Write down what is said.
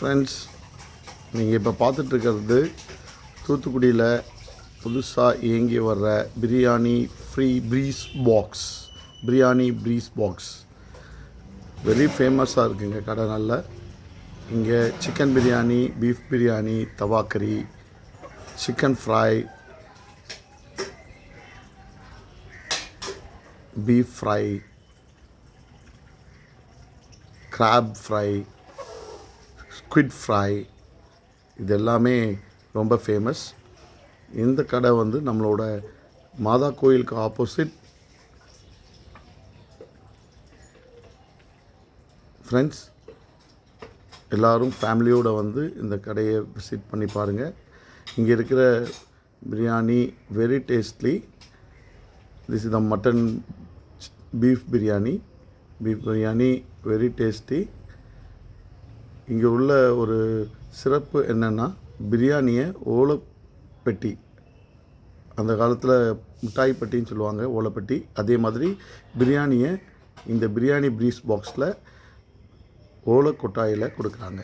Friends, நீங்கள் இப்போ பார்த்துட்ருக்கிறது தூத்துக்குடியில் புதுசாக இயங்கி வர்ற பிரியாணி ப்ரீஸ் பாக்ஸ் வெரி ஃபேமஸாக இருக்குங்க கடை. நல்ல இங்கே சிக்கன் பிரியாணி, பீஃப் பிரியாணி, தவா கறி, chicken fry, beef fry, crab fry, squid fry, இது எல்லாமே ரொம்ப ஃபேமஸ். இந்த கடை வந்து நம்மளோட மாதா கோயிலுக்கு ஆப்போசிட். ஃப்ரெண்ட்ஸ், எல்லோரும் ஃபேமிலியோடு வந்து இந்த கடையை விசிட் பண்ணி பாருங்கள். இங்கே இருக்கிற biryani very tastily. This is the mutton beef biryani very tasty. இங்கே உள்ள ஒரு சிறப்பு என்னென்னா, பிரியாணியை ஓலைப்பெட்டி, அந்த காலத்தில் மிட்டாய் பெட்டின்னு சொல்லுவாங்க, ஓலைப்பெட்டி, அதே மாதிரி பிரியாணியை இந்த பிரியாணி ப்ரீஸ் பாக்ஸில் ஓலை கொட்டாயில் கொடுக்குறாங்க.